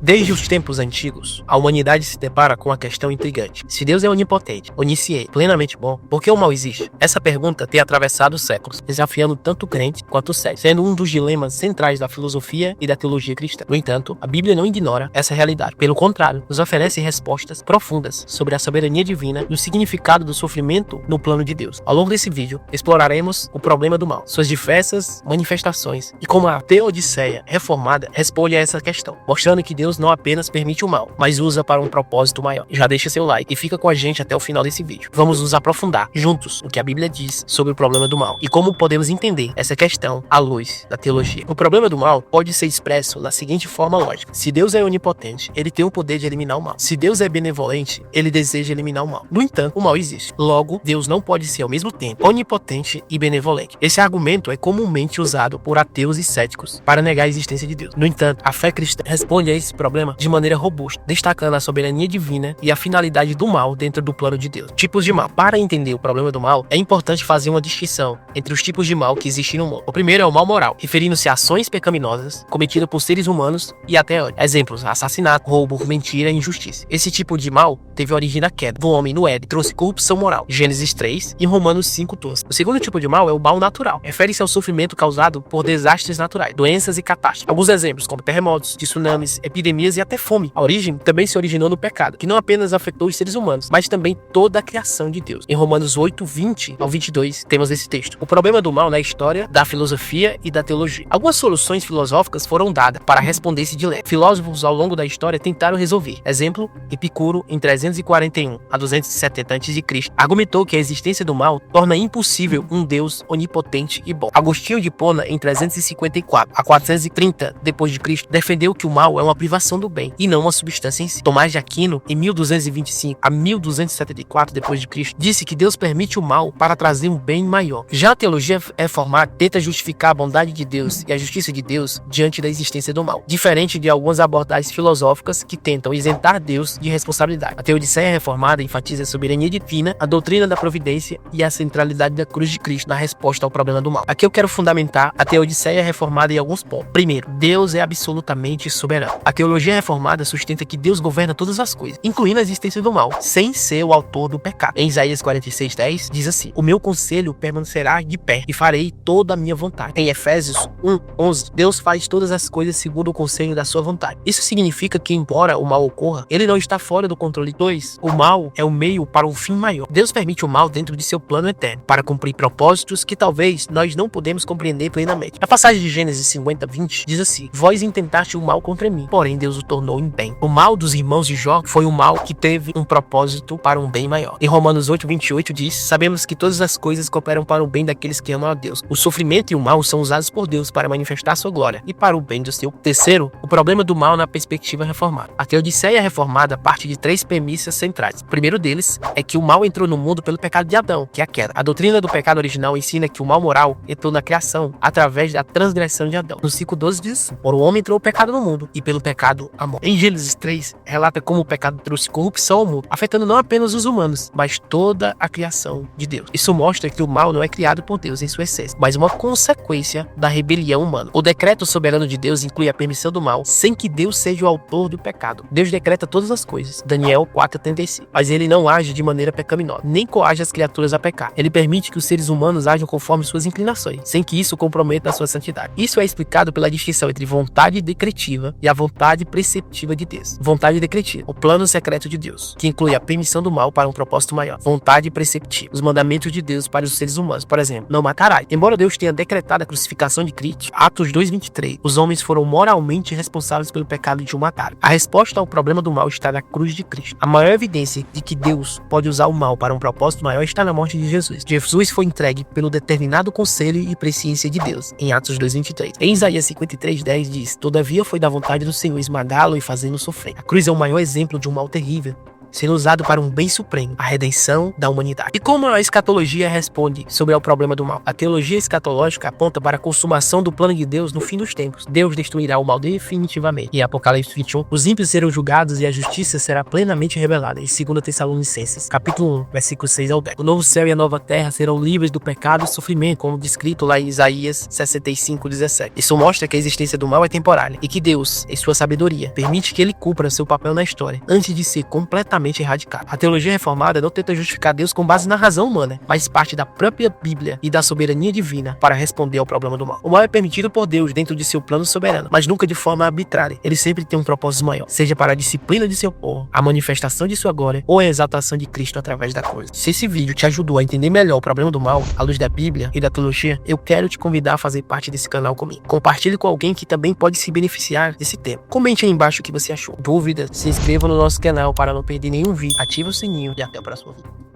Desde os tempos antigos, a humanidade se depara com uma questão intrigante. Se Deus é onipotente, onisciente, plenamente bom, por que o mal existe? Essa pergunta tem atravessado os séculos, desafiando tanto o crente quanto o cético, sendo um dos dilemas centrais da filosofia e da teologia cristã. No entanto, a Bíblia não ignora essa realidade. Pelo contrário, nos oferece respostas profundas sobre a soberania divina e o significado do sofrimento no plano de Deus. Ao longo desse vídeo, exploraremos o problema do mal, suas diversas manifestações e como a Teodiceia reformada responde a essa questão, mostrando que Deus não apenas permite o mal, mas usa para um propósito maior. Já deixa seu like e fica com a gente até o final desse vídeo. Vamos nos aprofundar juntos no que a Bíblia diz sobre o problema do mal e como podemos entender essa questão à luz da teologia. O problema do mal pode ser expresso na seguinte forma lógica: se Deus é onipotente, ele tem o poder de eliminar o mal. Se Deus é benevolente, ele deseja eliminar o mal. No entanto, o mal existe. Logo, Deus não pode ser ao mesmo tempo onipotente e benevolente. Esse argumento é comumente usado por ateus e céticos para negar a existência de Deus. No entanto, a fé cristã responde a esse problema de maneira robusta, destacando a soberania divina e a finalidade do mal dentro do plano de Deus. Tipos de mal. Para entender o problema do mal, é importante fazer uma distinção entre os tipos de mal que existem no mundo. O primeiro é o mal moral, referindo-se a ações pecaminosas cometidas por seres humanos e até ódio. Exemplos: assassinato, roubo, mentira e injustiça. Esse tipo de mal teve origem na queda do homem no Éden, trouxe corrupção moral. Gênesis 3 e Romanos 5:12. O segundo tipo de mal é o mal natural. Refere-se ao sofrimento causado por desastres naturais, doenças e catástrofes. Alguns exemplos como terremotos, tsunamis, epidemias e até fome. A origem também se originou no pecado, que não apenas afetou os seres humanos, mas também toda a criação de Deus. Em Romanos 8:20 ao 22 temos esse texto. O problema do mal na história da filosofia e da teologia. Algumas soluções filosóficas foram dadas para responder esse dilema. Filósofos ao longo da história tentaram resolver. Exemplo: Epicuro, em 341 a 270 a.C., argumentou que a existência do mal torna impossível um Deus onipotente e bom. Agostinho de Hipona, em 354 a 430 d.C., defendeu que o mal é uma privação do bem e não uma substância em si. Tomás de Aquino, em 1225 a 1274 d.C., disse que Deus permite o mal para trazer um bem maior. Já a teologia reformada tenta justificar a bondade de Deus e a justiça de Deus diante da existência do mal, diferente de algumas abordagens filosóficas que tentam isentar Deus de responsabilidade. A Teodiceia reformada enfatiza a soberania divina, a doutrina da providência e a centralidade da cruz de Cristo na resposta ao problema do mal. Aqui eu quero fundamentar a Teodiceia reformada em alguns pontos. Primeiro, Deus é absolutamente soberano. A teologia reformada sustenta que Deus governa todas as coisas, incluindo a existência do mal, sem ser o autor do pecado. Em Isaías 46:10 diz assim: o meu conselho permanecerá de pé e farei toda a minha vontade. Em Efésios 1:11, Deus faz todas as coisas segundo o conselho da sua vontade. Isso significa que, embora o mal ocorra, ele não está fora do controle. 2. O mal é o meio para um fim maior. Deus permite o mal dentro de seu plano eterno, para cumprir propósitos que talvez nós não podemos compreender plenamente. A passagem de Gênesis 50:20 diz assim: vós intentaste o mal contra mim, porém Deus o tornou em bem. O mal dos irmãos de Jó foi um mal que teve um propósito para um bem maior. Em Romanos 8:28 diz: sabemos que todas as coisas cooperam para o bem daqueles que amam a Deus. O sofrimento e o mal são usados por Deus para manifestar sua glória e para o bem do seu. Terceiro, o problema do mal na perspectiva reformada. A Teodiceia reformada parte de 3 premissas centrais. O primeiro deles é que o mal entrou no mundo pelo pecado de Adão, que é a queda. A doutrina do pecado original ensina que o mal moral entrou na criação através da transgressão de Adão. No 5:12 diz: por o homem entrou o pecado no mundo, e pelo pecado a morte. Em Gênesis 3, relata como o pecado trouxe corrupção ao mundo, afetando não apenas os humanos, mas toda a criação de Deus. Isso mostra que o mal não é criado por Deus em sua essência, mas uma consequência da rebelião humana. O decreto soberano de Deus inclui a permissão do mal, sem que Deus seja o autor do pecado. Deus decreta todas as coisas. Daniel 4:35. Mas ele não age de maneira pecaminosa, nem coage as criaturas a pecar. Ele permite que os seres humanos ajam conforme suas inclinações, sem que isso comprometa a sua santidade. Isso é explicado pela distinção entre vontade decretiva e a vontade preceptiva de Deus. Vontade decretiva, o plano secreto de Deus, que inclui a permissão do mal para um propósito maior. Vontade preceptiva, os mandamentos de Deus para os seres humanos. Por exemplo, não matarás. Embora Deus tenha decretado a crucificação de Cristo, Atos 2:23, os homens foram moralmente responsáveis pelo pecado de o matar. A resposta ao problema do mal está na cruz de Cristo. A maior evidência de que Deus pode usar o mal para um propósito maior está na morte de Jesus. Jesus foi entregue pelo determinado conselho e presciência de Deus, em Atos 2:23. Em Isaías 53:10 diz: todavia foi da vontade do Senhor esmagá-lo e fazê-lo sofrer. A cruz é o maior exemplo de um mal terrível sendo usado para um bem supremo, a redenção da humanidade. E como a escatologia responde sobre o problema do mal? A teologia escatológica aponta para a consumação do plano de Deus no fim dos tempos. Deus destruirá o mal definitivamente. Em Apocalipse 21, os ímpios serão julgados e a justiça será plenamente revelada. Em 2 Tessalonicenses, capítulo 1, versículo 6 ao 10. O novo céu e a nova terra serão livres do pecado e sofrimento, como descrito lá em Isaías 65:17. Isso mostra que a existência do mal é temporária e que Deus, em sua sabedoria, permite que ele cumpra seu papel na história antes de ser completamente erradicado. A teologia reformada não tenta justificar Deus com base na razão humana, mas parte da própria Bíblia e da soberania divina para responder ao problema do mal. O mal é permitido por Deus dentro de seu plano soberano, mas nunca de forma arbitrária. Ele sempre tem um propósito maior, seja para a disciplina de seu povo, a manifestação de sua glória ou a exaltação de Cristo através da cruz. Se esse vídeo te ajudou a entender melhor o problema do mal à luz da Bíblia e da teologia, eu quero te convidar a fazer parte desse canal comigo. Compartilhe com alguém que também pode se beneficiar desse tema. Comente aí embaixo o que você achou. Dúvidas? Se inscreva no nosso canal para não perder nenhum vídeo. Ative o sininho e até o próximo vídeo.